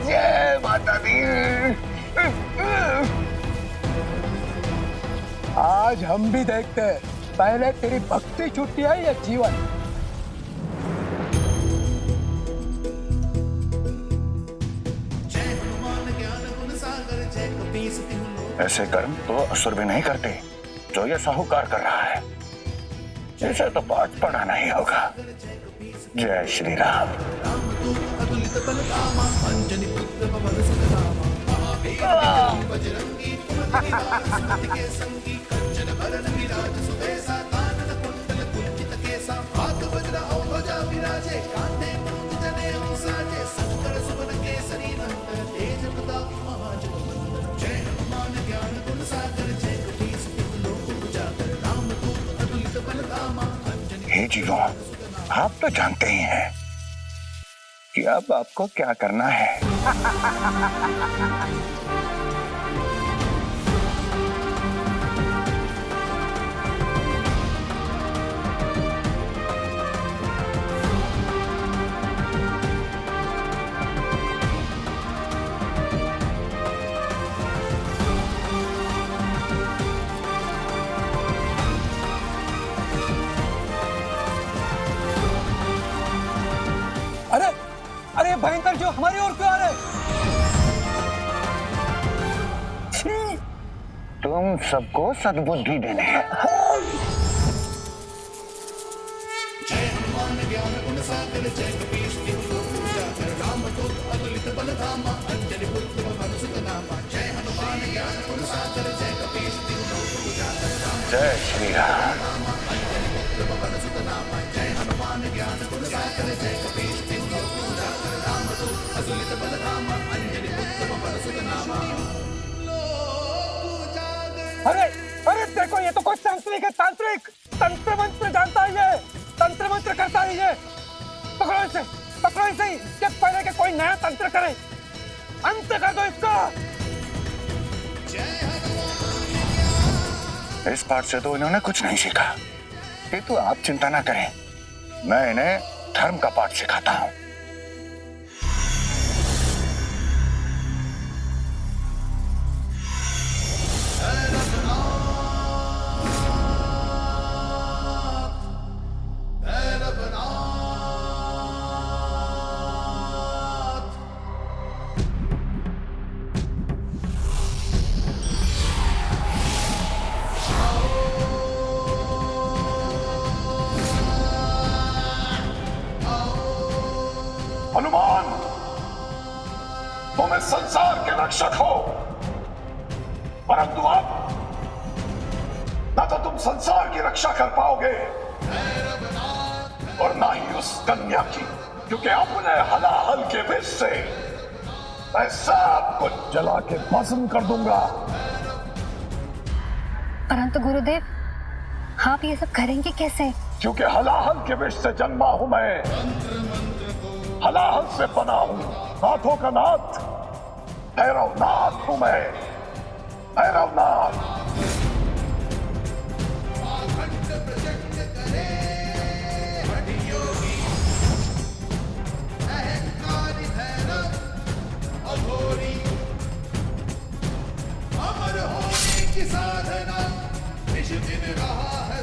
जय माता दी। आज हम भी देखते हैं पहले तेरी भक्ति छुट्टी है या जीवन। ऐसे कर्म तो असुर भी नहीं करते जो ये साहूकार कर रहा है। इसे तो पाठ पढ़ाना ही होगा। जय श्री राम। हे जीवों, आप तो जानते ही हैं कि अब आपको क्या करना है। अरे भयंकर जो हमारी ओर क्यों आ रहे? तुम सबको सद्बुद्धि देने। जय हनुमान ज्ञान गुण सागर जय कपीश तिहु लोक रामदूत अतुलित बल धामा अंजनी पुत्र पवन सुत नामा। जय हनुमान ज्ञान गुण सागर जय कपीश तिहु लोक जय श्री राम। अंजनी पुत्र पवन सुत नामा। जय हनुमान ज्ञान गुण सागर जय कपीश तिहु लोक रामदूत अतुलित बल धामा अंजनी पुत्र पवन सुत नामा। अरे अरे देखो, ये तो कोई तांत्रिक है। तांत्रिक तंत्र मंत्र जानता है, ये तंत्र मंत्र करता है। ये पकड़ो इसे, पकड़ो इसे। इसके पहले के कोई नया तंत्र करे, अंत कर दो इसको। इस पाठ से तो इन्होंने कुछ नहीं सीखा। किंतु आप चिंता ना करें, मैं इन्हें धर्म का पाठ सिखाता हूं। हनुमान, तुम इस संसार के रक्षक हो, परंतु अब न तो तुम संसार की रक्षा कर पाओगे और न ही उस कन्या की, क्योंकि अपने हलाहल के विष से मैं सब कुछ जला के भस्म कर दूंगा। परंतु गुरुदेव, आप ये सब करेंगे कैसे? क्योंकि हलाहल के विष से जन्मा हूं मैं, हलाहल से बना हूं, नाथों का नाथ, भैरवनाथ हूं मैं, भैरवनाथ। अमर होने की साधना निज दिन रहा है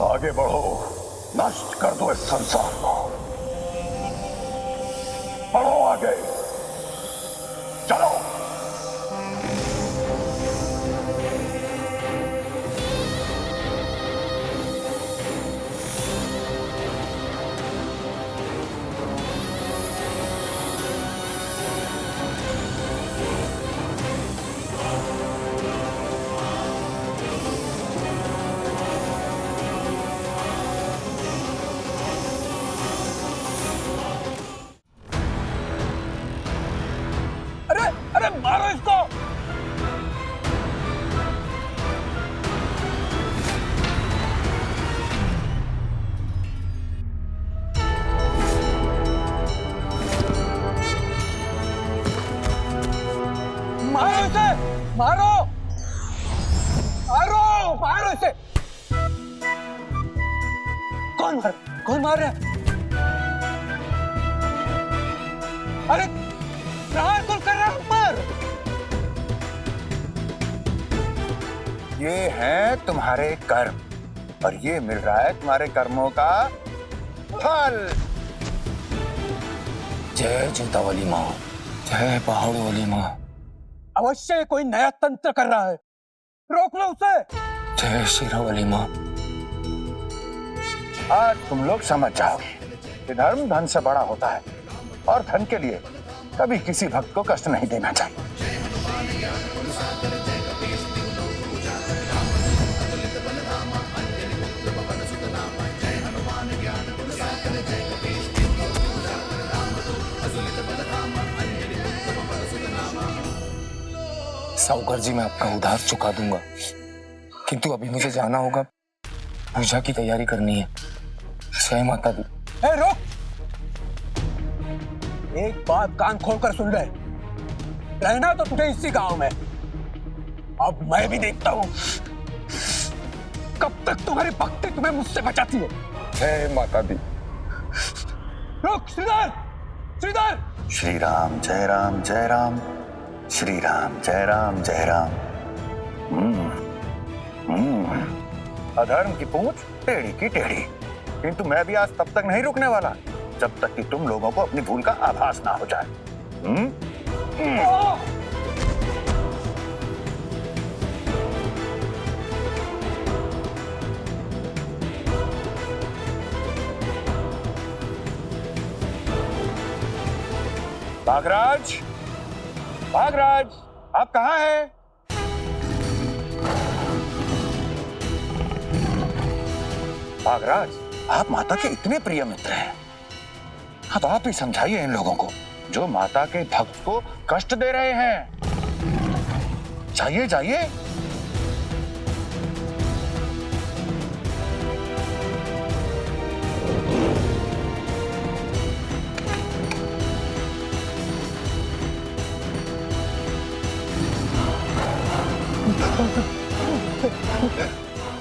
आगे बढ़ो, नष्ट कर दो इस संसार को। बढ़ो आगे, चलो। अरे अरे मारो इसको। मारो इसे, मारो मारो मारो इसे। कौन मार रहा है? अरे प्रहार कौन कर रहा है ऊपर? ये है तुम्हारे कर्म और ये मिल रहा है तुम्हारे कर्मों का फल। जय चिंता वाली माँ, जय पहाड़ों वाली माँ। अवश्य कोई नया तंत्र कर रहा है, रोक लो उसे। जय शिरा वाली माँ। आज तुम लोग समझ जाओगे कि धर्म धन से बड़ा होता है और धन के लिए कभी किसी भक्त को कष्ट नहीं देना चाहिए। साहूकार जी, मैं आपका उधार चुका दूंगा, किंतु अभी मुझे जाना होगा, पूजा की तैयारी करनी है। जय माता दी। ए, रोक। एक बात कान खोलकर सुन ले, रहना तो तुझे इसी गांव में। अब मैं भी देखता हूं कब तक तुम्हारी भक्ति तुम्हें मुझसे बचाती है। जय माता दी। रुक श्रीधर, श्रीधर। श्री राम जय राम जय राम, श्री राम जय राम जय राम। अधर्म की पूंछ टेढ़ी की टेढ़ी, किंतु मैं भी आज तब तक नहीं रुकने वाला जब तक कि तुम लोगों को अपनी भूल का आभास ना हो जाए। बागराज, बागराज, आप कहाँ हैं? बागराज, आप माता के इतने प्रिय मित्र हैं, हाँ तो आप ही समझाइए इन लोगों को जो माता के भक्त को कष्ट दे रहे हैं। जाइए जाइए।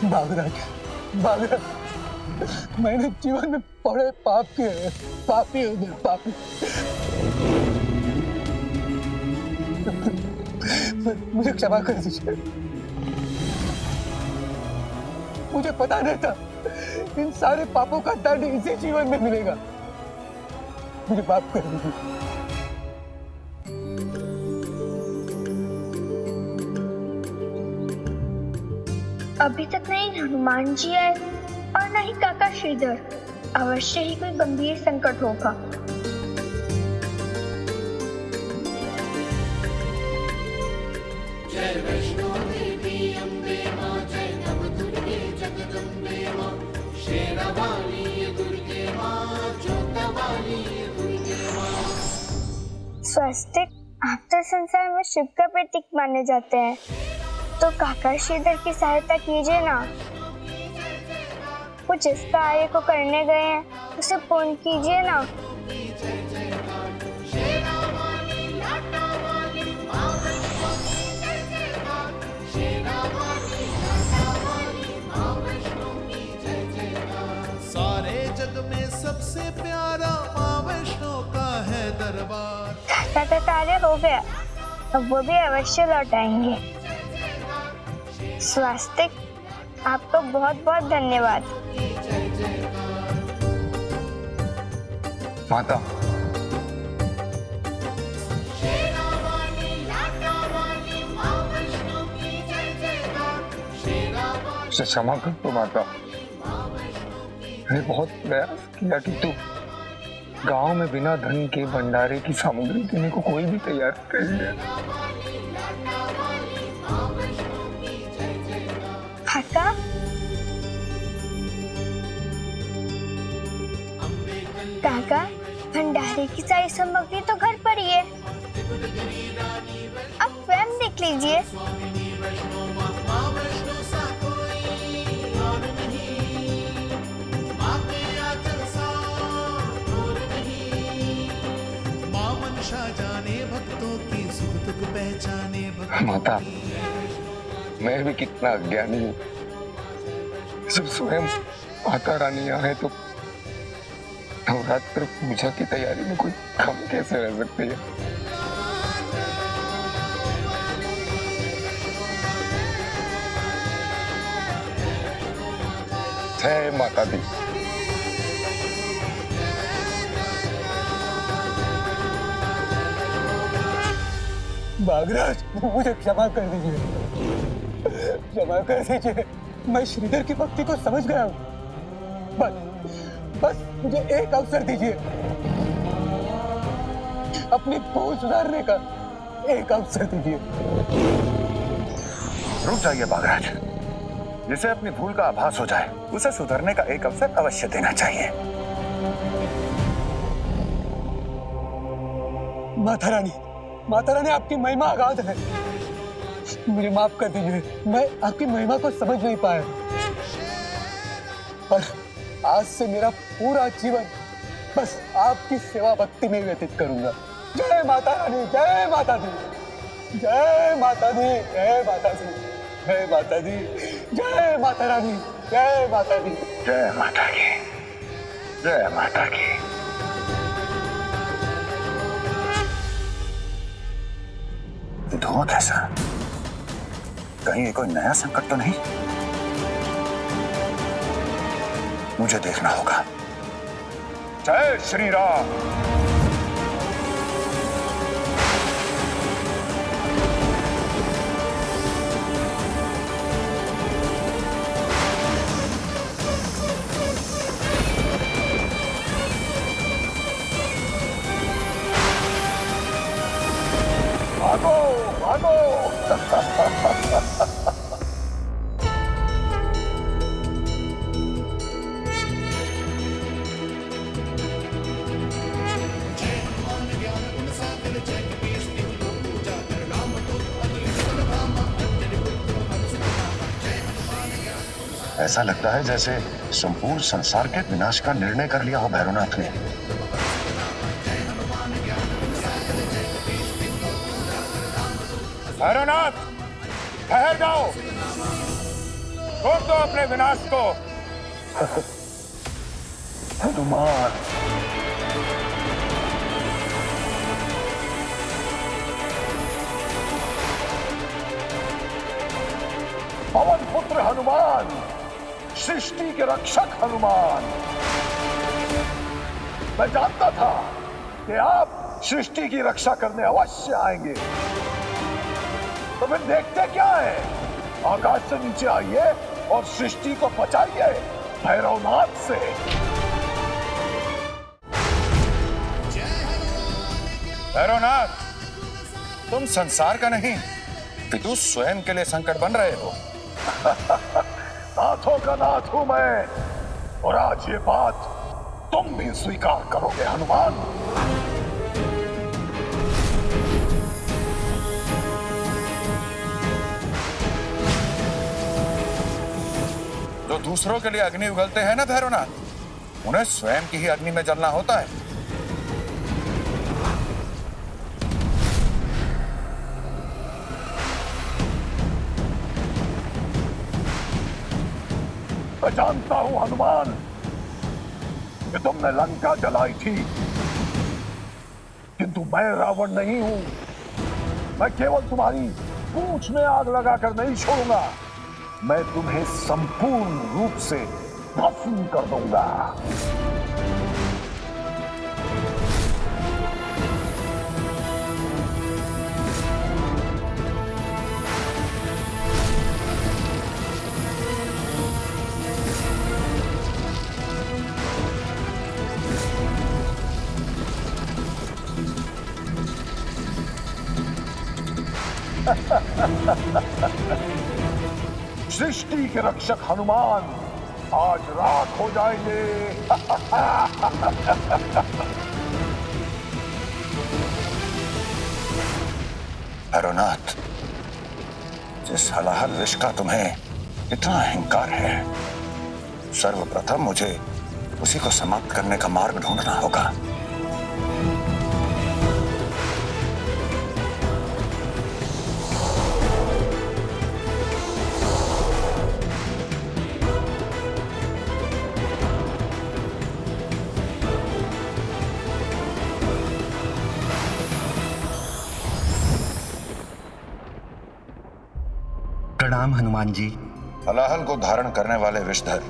बागराज, बागराज, मैंने जीवन में बड़े पाप किए हैं, पापी हूं मैं, पापी। मुझे क्षमा कर दीजिए, मुझे पता नहीं था इन सारे पापों का दंड इसी जीवन में मिलेगा। मुझे माफ कर दीजिए। अभी तक नहीं हनुमान जी आए और न ही काका श्रीधर। अवश्य ही कोई गंभीर संकट होगा। जय वैष्णो देवी अम्बे मां, जय नव दुर्गे जगदम्बे मां, शेरावाली ये दुर्गे मां, जोतावाली ये दुर्गे मां। स्वस्तिक, आप तो संसार में शिव का प्रतीक माने जाते हैं, तो काका श्रीधर की सहायता कीजिए ना। वो जिस कार्य को करने गए हैं उसे पूर्ण कीजिए ना। सारे जग में सबसे प्यारा मां वैष्णो का है दरबार। दादा कार्य हो गया, अब वो भी अवश्य लौट आएंगे। स्वास्तिक, आपको बहुत बहुत धन्यवाद। माता, मुझे क्षमा कर दो माता। मैंने बहुत प्रयास किया कि तू गांव में बिना धन के भंडारे की सामग्री देने को कोई भी तैयार नहीं है। काका, काका, भंडारे की सारी सामग्री तो घर पर ही है, आप स्वयं देख लीजिए। जाने भक्तों की सुख दुख पहचाने माता, मैं भी कितना अज्ञानी हूँ। जब स्वयं माता रानी यहाँ है तो नवरात्र पूजा की तैयारी में कोई कम कैसे रह सकती है। जय माता दी। बागराज, मुझे क्षमा कर दीजिए, क्षमा कर दीजिए। मैं श्रीधर की भक्ति को समझ गया हूँ। बस मुझे एक अवसर दीजिए, अपनी भूल सुधारने का एक अवसर दीजिए। रुक जाइए बागराज, जिसे अपनी भूल का आभास हो जाए उसे सुधरने का एक अवसर अवश्य देना चाहिए। माता रानी आपकी महिमा अगाध है, मुझे माफ कर दीजिए, मैं आपकी महिमा को समझ नहीं पाया। पर आज से मेरा पूरा जीवन बस आपकी सेवा भक्ति में व्यतीत करूंगा। जय माता रानी, जय माता दी, जय माता दी, जय माता दी, जय माता दी, जय माता रानी, जय माता दी, जय माता की, जय माता की। धुआं कैसा? कहीं ये कोई नया संकट तो नहीं? मुझे देखना होगा। जय श्री राम। भागो भागो। ऐसा लगता है जैसे संपूर्ण संसार के विनाश का निर्णय कर लिया हो भैरवनाथ ने। भैरवनाथ, ठहर जाओ, रोक दो अपने विनाश को। हनुमान, पवन पुत्र हनुमान, सृष्टि के रक्षक हनुमान, मैं जानता था कि आप सृष्टि की रक्षा करने अवश्य आएंगे। तो फिर देखते क्या है, आकाश से नीचे आइए और सृष्टि को बचाइए भैरवनाथ से। भैरवनाथ, तुम संसार का नहीं पितु स्वयं के लिए संकट बन रहे हो। नाथों का नाथ हूं मैं, और आज ये बात तुम भी स्वीकार करोगे हनुमान। जो दूसरों के लिए अग्नि उगलते हैं ना भैरवनाथ, उन्हें स्वयं की ही अग्नि में जलना होता है। मैं जानता हूं हनुमान कि तुमने लंका जलाई थी, किंतु मैं रावण नहीं हूं। मैं केवल तुम्हारी पूंछ में आग लगाकर नहीं छोड़ूंगा, मैं तुम्हें संपूर्ण रूप से भस्म कर दूंगा। सृष्टि के रक्षक हनुमान आज राख हो जाएंगे। भैरवनाथ, जिस हलाहल विष का तुम्हें इतना अहंकार है, सर्वप्रथम मुझे उसी को समाप्त करने का मार्ग ढूंढना होगा। प्रणाम हनुमान जी। हलाहल को धारण करने वाले विषधर,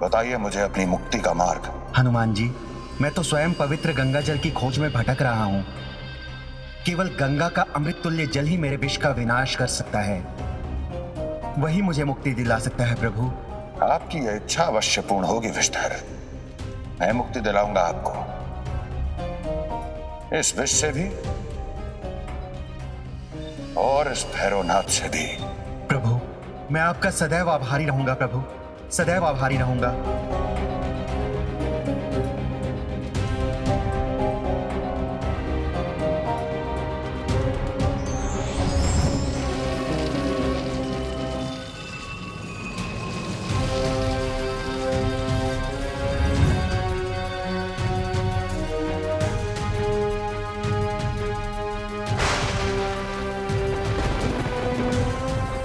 बताइए मुझे अपनी मुक्ति का मार्ग। हनुमान जी, मैं तो स्वयं पवित्र गंगा जल की खोज में भटक रहा हूँ। केवल गंगा का अमृत तुल्य जल ही मेरे विष का विनाश कर सकता है। वही मुझे मुक्ति दिला सकता है प्रभु। आपकी यह इच्छा अवश्य पूर्ण होगी विषधर। मैं मुक्ति दिलाऊंगा आपको, इस विष से भी और इस भैरवनाथ से भी। प्रभु, मैं आपका सदैव आभारी रहूंगा प्रभु, सदैव आभारी रहूंगा।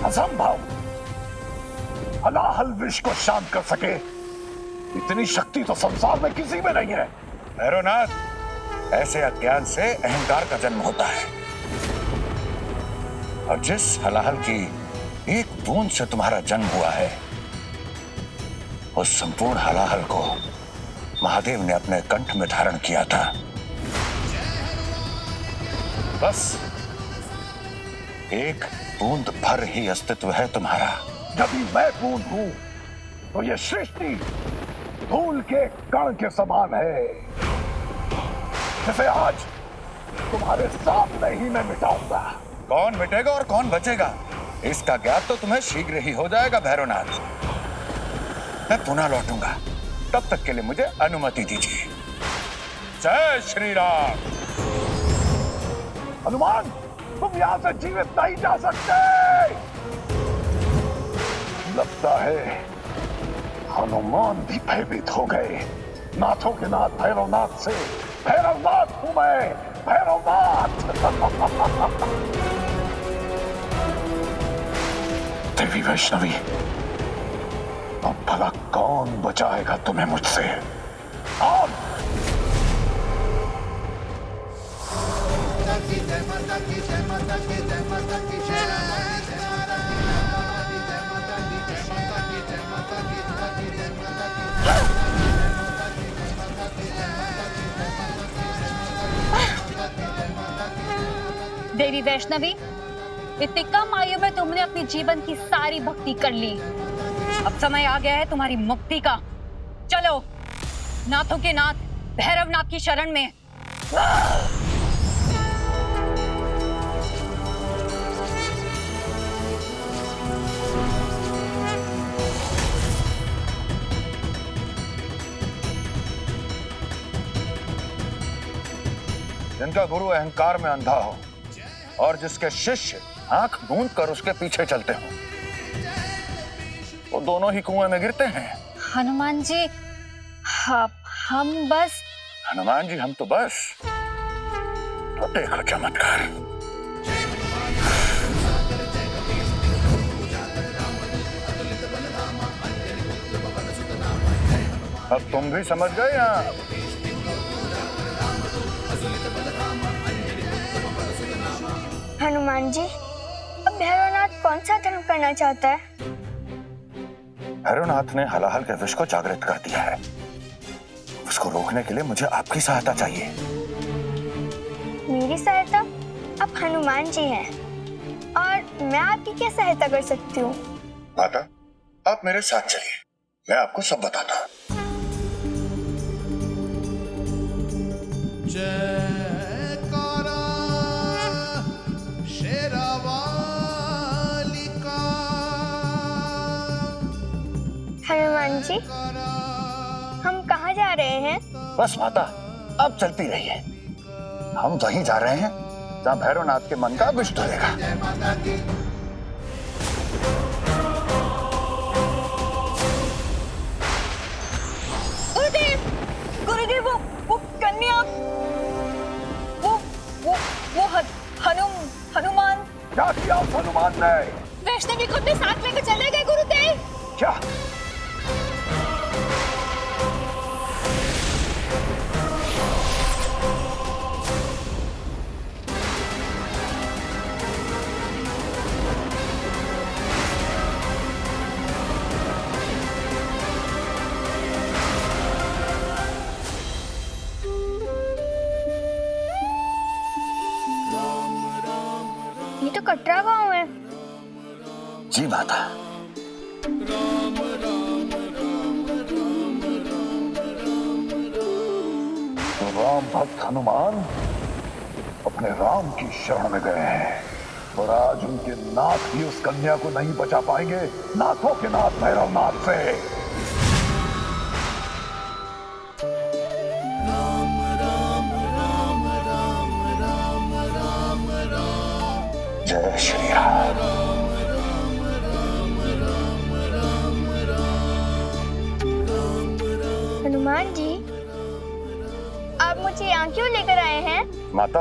असंभव, हलाहल विष को शांत कर सके इतनी शक्ति तो संसार में किसी में नहीं है। भैरवनाथ, ऐसे अज्ञान से अहंकार का जन्म होता है, और जिस हलाहल की एक बूंद से तुम्हारा जन्म हुआ है, उस संपूर्ण हलाहल को महादेव ने अपने कंठ में धारण किया था। बस एक बूंद भर ही अस्तित्व है तुम्हारा। यदि मैं बूंद हूं तो ये सृष्टि धूल के कण के समान है, जिसे आज तुम्हारे सामने ही मैं मिटाऊंगा। कौन मिटेगा और कौन बचेगा, इसका ज्ञात तो तुम्हें शीघ्र ही हो जाएगा भैरवनाथ। मैं पुनः लौटूंगा, तब तक के लिए मुझे अनुमति दीजिए। जय श्री राम। हनुमान, तुम यहां से जीवित नहीं जा सकते। लगता है हनुमान भी भयभीत हो गए। नाथों के नाथ भैरवनाथ से भैरवनाथ हूं मैं, भैरवनाथ। देवी वैष्णवी, अब भला कौन बचाएगा तुम्हें मुझसे? कौन? देवी वैष्णवी, इतनी कम आयु में तुमने अपनी जीवन की सारी भक्ति कर ली। अब समय आ गया है तुम्हारी मुक्ति का। चलो नाथों के नाथ भैरवनाथ की शरण में। जिनका गुरु अहंकार में अंधा हो और जिसके शिष्य आंख मूंद कर उसके पीछे चलते हो, वो दोनों ही कुएं में गिरते हैं। हनुमान जी, हम बस। हनुमान जी, हम तो बस। तो देखो चमत्कार। अब तुम भी समझ गए यहाँ। हनुमान जी, अब भैरवनाथ कौन कौन सा धर्म करना चाहता है? भैरवनाथ ने हलाहल के विष को जागृत कर दिया है। उसको रोकने के लिए मुझे आपकी सहायता चाहिए। मेरी सहायता? आप हनुमान जी हैं और मैं आपकी क्या सहायता कर सकती हूँ? माता, आप मेरे साथ चलिए, मैं आपको सब बताता हूँ। जयकारा शेरावाली का। हनुमान जी, हम कहाँ जा रहे हैं? बस माता, आप चलती रहिए। हम वहीं जा रहे हैं जहाँ भैरवनाथ के मन का विष धुलेगा। जय माता की। गुरुदेव, वो कन्या, वो हनुमान क्या किया उस हनुमान ने? वैष्णवी को अपने साथ लेकर चले गए गुरुदेव। क्या? ये तो कटरा गांव है। जी माता। तो राम भक्त हनुमान अपने राम की शरण में गए हैं और आज उनके नाथ भी उस कन्या को नहीं बचा पाएंगे, नाथों के नाथ भैरवनाथ से। जय श्री राम। हनुमान जी, आप मुझे यहाँ क्यों लेकर आए हैं? माता,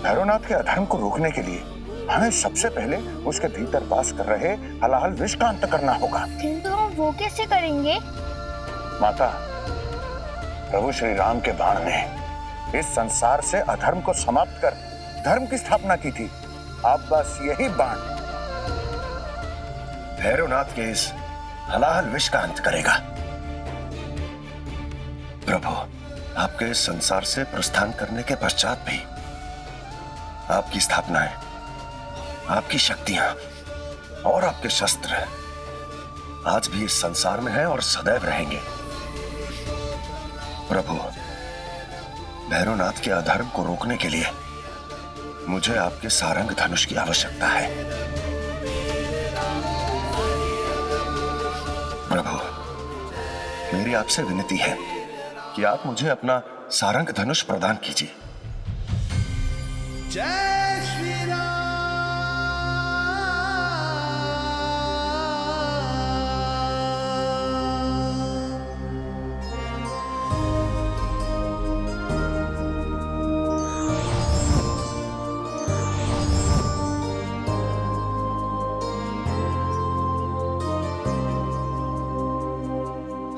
भैरवनाथ के अधर्म को रोकने के लिए हमें सबसे पहले उसके भीतर वास कर रहे हलाहल विष का अंत करना होगा। किंतु हम वो कैसे करेंगे? माता, प्रभु श्री राम के बाण ने इस संसार से अधर्म को समाप्त कर धर्म की स्थापना की थी। आप बस यही बाण भैरवनाथ के इस हलाहल विष का अंत करेगा। प्रभु, आपके इस संसार से प्रस्थान करने के पश्चात भी आपकी स्थापनाएं, आपकी शक्तियां और आपके शस्त्र आज भी इस संसार में हैं और सदैव रहेंगे। प्रभु, भैरवनाथ के अधर्म को रोकने के लिए मुझे आपके सारंग धनुष की आवश्यकता है। प्रभु, मेरी आपसे विनती है कि आप मुझे अपना सारंग धनुष प्रदान कीजिए। जय श्री राम।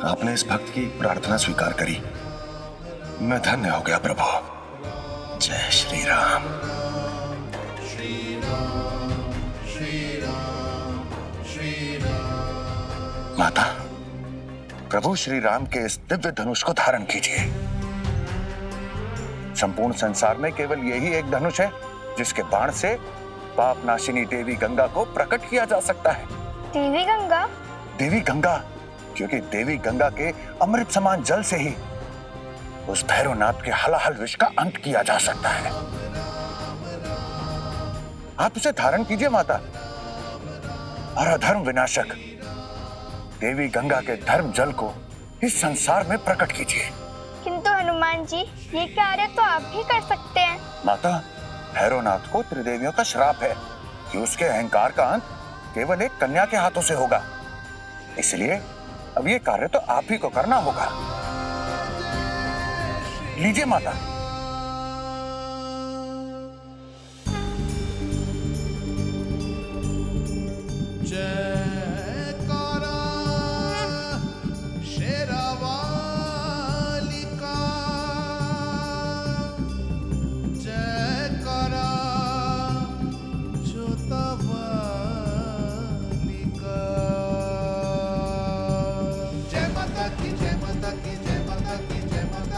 आपने इस भक्त की प्रार्थना स्वीकार करी, मैं धन्य हो गया प्रभु। जय श्री राम। श्री राम, श्री राम, श्री राम। माता, प्रभु श्री राम के इस दिव्य धनुष को धारण कीजिए। संपूर्ण संसार में केवल यही एक धनुष है जिसके बाण से पाप नाशिनी देवी गंगा को प्रकट किया जा सकता है। देवी गंगा? देवी गंगा, क्योंकि देवी गंगा के अमृत समान जल से ही उस भैरवनाथ के हलाहल विष का अंत किया जा सकता है। आप उसे धारण कीजिए माता और अधर्म विनाशक देवी गंगा के धर्म जल को इस संसार में प्रकट कीजिए। किंतु हनुमान जी, ये कार्य तो आप ही कर सकते हैं। माता, भैरवनाथ को त्रिदेवियों का श्राप है कि उसके अहंकार का अंत केवल एक कन्या के हाथों से होगा। इसलिए अब ये कार्य तो आप ही को करना होगा। लीजिए माता। जयकारा शेरावाली का। जयकारा जोतावाली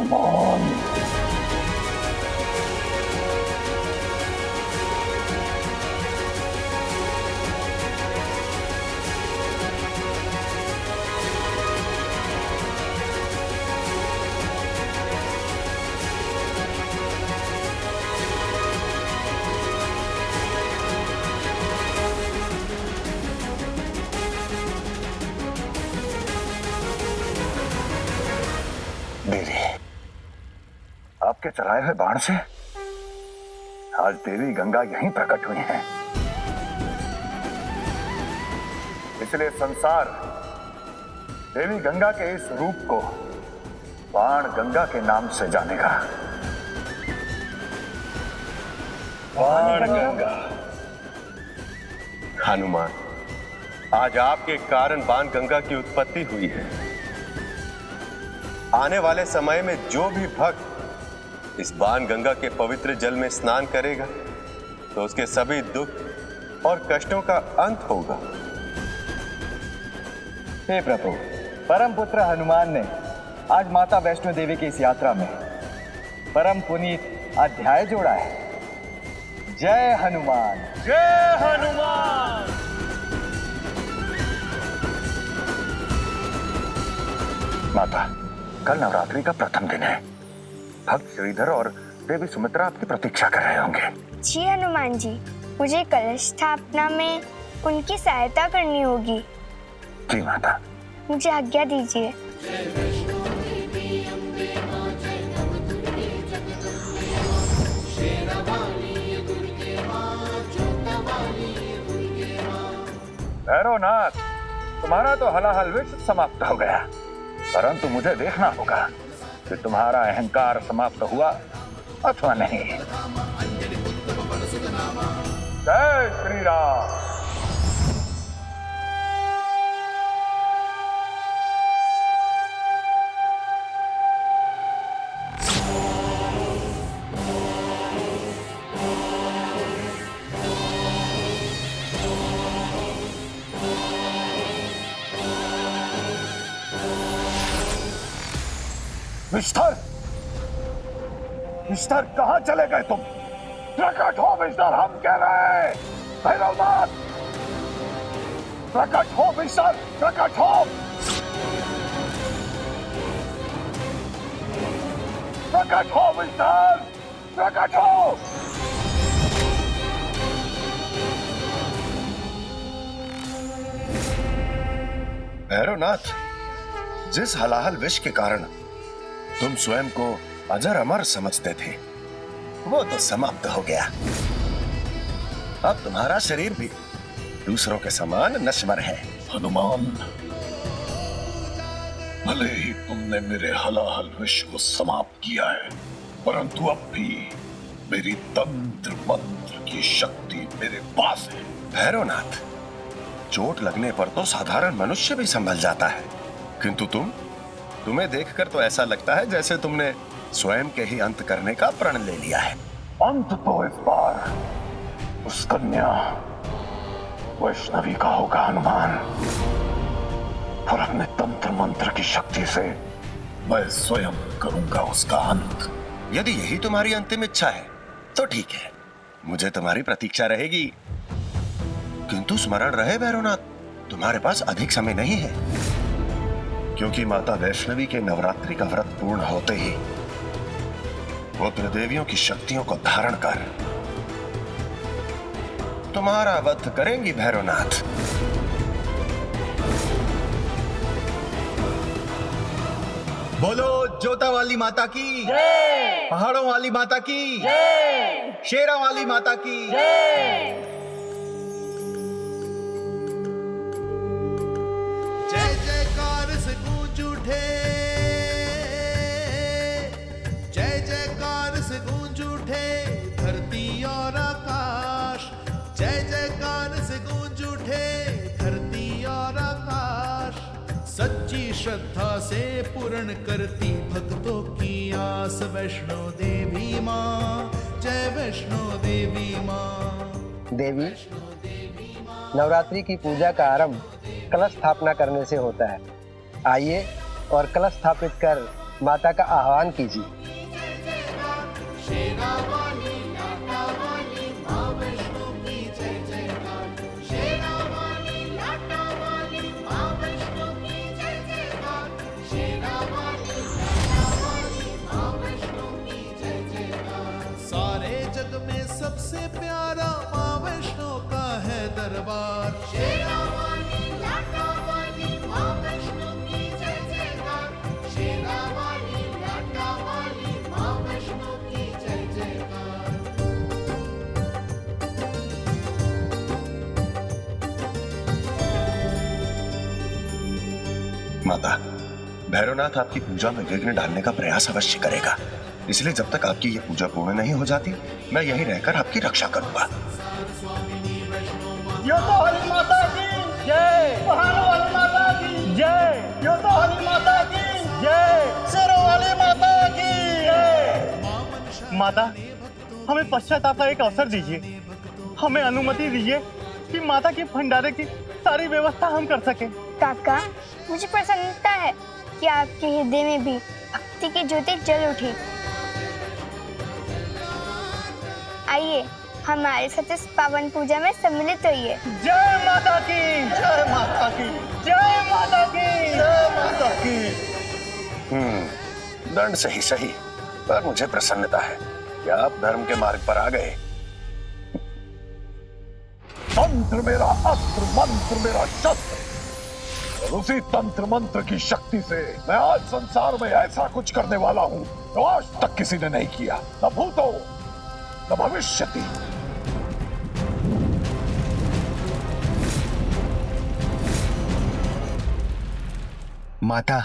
हनुमान। देवी, आपके चलाए हुए बाण से आज देवी गंगा यहीं प्रकट हुई हैं। इसलिए संसार देवी गंगा के इस रूप को बाण गंगा के नाम से जानेगा। बाण गंगा। हनुमान, आज आपके कारण बाण गंगा की उत्पत्ति हुई है। आने वाले समय में जो भी भक्त इस बाण गंगा के पवित्र जल में स्नान करेगा तो उसके सभी दुख और कष्टों का अंत होगा। हे प्रभु, परम पुत्र हनुमान ने आज माता वैष्णो देवी की इस यात्रा में परम पुनीत अध्याय जोड़ा है। जय हनुमान, जय हनुमान। माता, कल नवरात्रि का प्रथम दिन है। भक्त श्रीधर और देवी सुमित्रा आपकी प्रतीक्षा कर रहे होंगे। जी हनुमान जी, मुझे कलश स्थापना में उनकी सहायता करनी होगी। जी माता। मुझे आज्ञा दीजिए। भैरवनाथ, तुम्हारा तो हलाहल विश्व समाप्त हो गया, परंतु मुझे देखना होगा कि तुम्हारा अहंकार समाप्त हुआ अथवा नहीं। जय श्री राम। मिस्टर, मिस्टर कहां चले गए तुम? प्रकट हो मिस्टर, हम कह रहे हैं। भैरवनाथ, प्रकट हो मिस्टर, प्रकट हो। प्रकट हो मिस्टर, प्रकट हो। भैरवनाथ, जिस हलाहल विष के कारण तुम स्वयं को अजर अमर समझते थे, वो तो समाप्त हो गया। अब तुम्हारा शरीर भी दूसरों के समान नश्वर है। हनुमान, भले ही तुमने मेरे हलाहल विष को समाप्त किया है, परंतु अब भी मेरी तंत्र मंत्र की शक्ति मेरे पास है। भैरवनाथ, चोट लगने पर तो साधारण मनुष्य भी संभल जाता है, किंतु तुम्हें देखकर तो ऐसा लगता है जैसे तुमने स्वयं के ही अंत करने का प्रण ले लिया है। अंत तो इस बार उस कन्या वैष्णवी का होगा हनुमान, और अपने तंत्र मंत्र की शक्ति से मैं स्वयं करूंगा उसका अंत। यदि यही तुम्हारी अंतिम इच्छा है तो ठीक है, मुझे तुम्हारी प्रतीक्षा रहेगी। किंतु स्मरण रहे भैरवनाथ, तुम्हारे पास अधिक समय नहीं है, क्योंकि माता वैष्णवी के नवरात्रि का व्रत पूर्ण होते ही वो त्रिदेवियों की शक्तियों को धारण कर तुम्हारा वध करेंगी भैरवनाथ। बोलो जोता वाली माता की जय, पहाड़ों वाली माता की जय, शेरा वाली माता की जय। जय जयकार से गूंज उठे, जय जयकार से गूंज उठे धरती और आकाश। जय जयकार से गूंज उठे धरती और आकाश। सच्ची श्रद्धा से पूर्ण करती भक्तों की आस वैष्णो देवी माँ। जय वैष्णो देवी माँ। देवी, नवरात्रि की पूजा का आरंभ कलश स्थापना करने से होता है। आइए और कलश स्थापित कर माता का आह्वान कीजिए। सारे जग में सबसे प्यारा माँ वैष्णो का है दरबार। शेरावाली लाटावाली माँ वैष्णो की जय जयकार। शेरावाली लाटावाली माँ वैष्णो की जय जयकार। माता, भैरवनाथ आपकी पूजा में विघ्न डालने का प्रयास अवश्य करेगा, इसलिए जब तक आपकी ये पूजा पूर्ण नहीं हो जाती, मैं यहीं रहकर आपकी रक्षा करूंगा। यो तो हरी माता की जय, पहाड़ों वाली माता की जय, यो तो हरी माता की जय, शेरों वाली माता की जय। माता, हमें पश्चाताप का एक अवसर दीजिए, हमें अनुमति दीजिए कि माता के भंडारे की सारी व्यवस्था हम कर सकें। काका, मुझे प्रसन्नता है कि आपके हृदय में भी भक्ति की ज्योति जल उठी। आइए हमारे साथ इस पावन पूजा में सम्मिलित होइए। जय माता की जय, माता की जय, माता की जय, माता की। दंड से ही सही, पर मुझे प्रसन्नता है कि आप धर्म के मार्ग पर आ गए। तंत्र मेरा अस्त्र, मंत्र मेरा शस्त्र, और उसी तंत्र मंत्र की शक्ति से मैं आज संसार में ऐसा कुछ करने वाला हूँ जो आज तक किसी ने नहीं किया, न भूतो न भविष्यति। माता,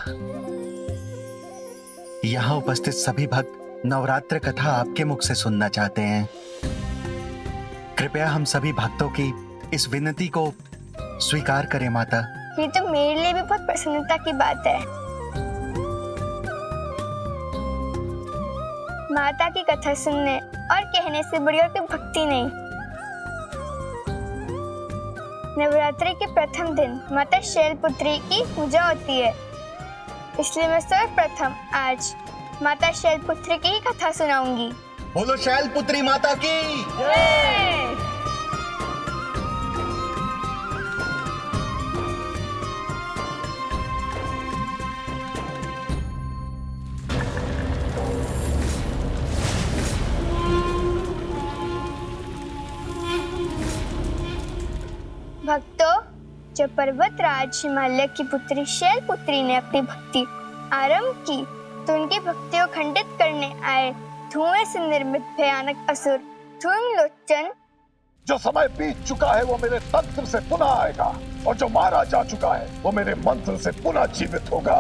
यहाँ उपस्थित सभी भक्त नवरात्र कथा आपके मुख से सुनना चाहते हैं। कृपया हम सभी भक्तों की इस विनती को स्वीकार करें माता। ये तो मेरे लिए भी बहुत प्रसन्नता की बात है। माता की कथा सुनने और कहने से बड़ी और कोई भक्ति नहीं। नवरात्रि के प्रथम दिन माता शैलपुत्री की पूजा होती है, इसलिए मैं सर्वप्रथम आज माता शैलपुत्री की ही कथा सुनाऊंगी। बोलो शैलपुत्री माता की जय। भक्तों, जब पर्वतराज हिमालय की पुत्री शैलपुत्री ने अपनी भक्ति आरंभ की तो उनकी भक्ति को खंडित करने आए धुएं से निर्मित भयानक असुर धूम्रलोचन, जो समय बीत चुका है वो मेरे तंत्र से पुनः आएगा, और जो मारा जा चुका है वो मेरे मंत्र से पुनः जीवित होगा।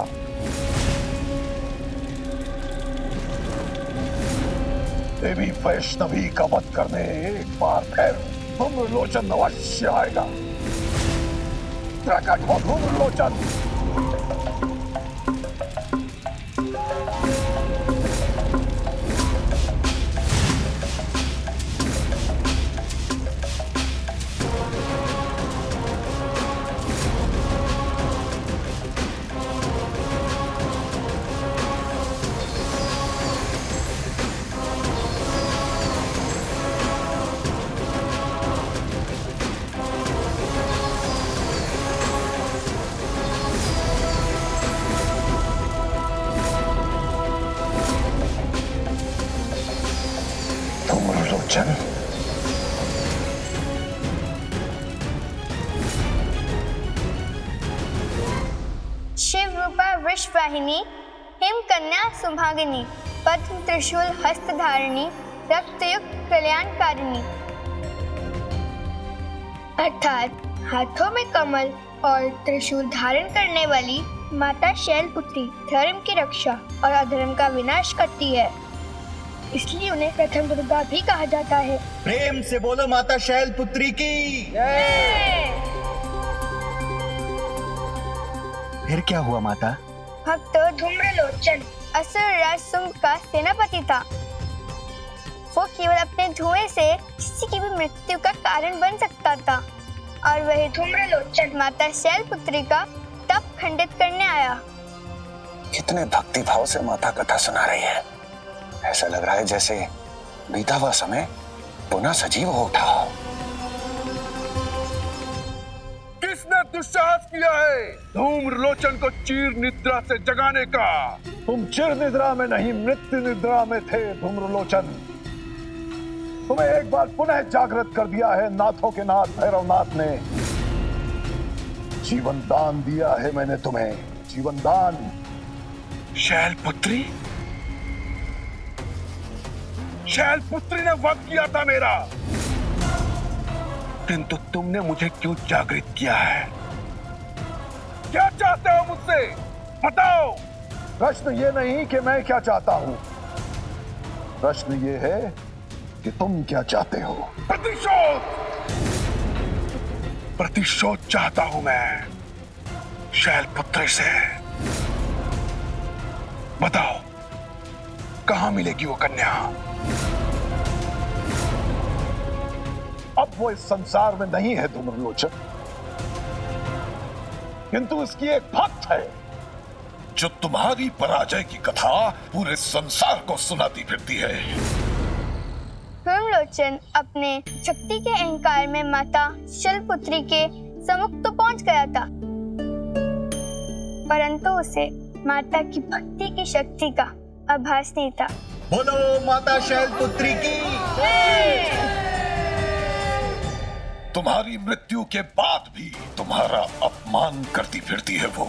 देवी वैष्णवी का वध करने एक बार फिर धूम्रलोचन अवश्य आएगा। प्रकट हो धूम्रलोचन। धूम्रलोचन, शिव रूपा वृषवाहिनी, हिम कन्या सुभागिनी, पद्म त्रिशूल हस्तधारिणी, रक्तयुक्त कल्याणकारिणी, अर्थात हाथों में कमल और त्रिशूल धारण करने वाली माता शैलपुत्री धर्म की रक्षा और अधर्म का विनाश करती है, इसलिए उन्हें प्रथम दुर्गा भी कहा जाता है। प्रेम से बोलो माता शैलपुत्री की जय। फिर क्या हुआ माता? भक्तों, धूम्रलोचन असुर राज शुंभ का सेनापति था। वो केवल अपने धुएं से किसी की भी मृत्यु का कारण बन सकता था, और वही धूम्रलोचन माता शैलपुत्री का तप खंडित करने आया। कितने भक्ति भाव से माता कथा सुना रही है। ऐसा लग रहा है जैसे बीता हुआ समय पुनः सजीव हो उठा हो। किसने दुस्साहस किया है धूम्रलोचन को चीर निद्रा से जगाने का? तुम चिर निद्रा में नहीं, मृत्यु निद्रा में थे धूम्रलोचन। तुम्हें एक बार पुनः जागृत कर दिया है नाथों के नाथ भैरवनाथ ने। जीवन दान दिया है मैंने तुम्हें, जीवन दान। शैलपुत्री? शैलपुत्री ने वध किया था मेरा, किंतु तुमने मुझे क्यों जागृत किया है? क्या चाहते हो मुझसे? बताओ। प्रश्न ये नहीं कि मैं क्या चाहता हूं, प्रश्न ये है कि तुम क्या चाहते हो। प्रतिशोध, प्रतिशोध चाहता हूं मैं शैलपुत्री से। बताओ कहां मिलेगी वो कन्या? अब वो इस संसार में नहीं है धूम्रलोचन, किंतु इसकी एक भक्त है जो तुम्हारी पराजय की कथा पूरे संसार को सुनाती फिरती है। धूम्रलोचन अपने शक्ति के अहंकार में माता शैलपुत्री के सम्मुख तो पहुंच गया था, परंतु उसे माता की भक्ति की शक्ति का आभास नहीं था। बोलो माता शैलपुत्री की। तुम्हारी मृत्यु के बाद भी तुम्हारा अपमान करती फिरती है वो।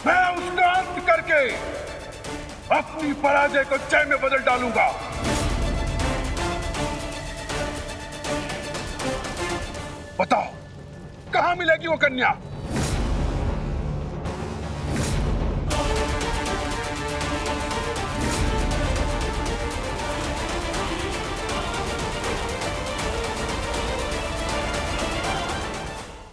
मैं उसका अंत करके अपनी पराजय को जय में बदल डालूंगा। बताओ कहां मिलेगी वो कन्या?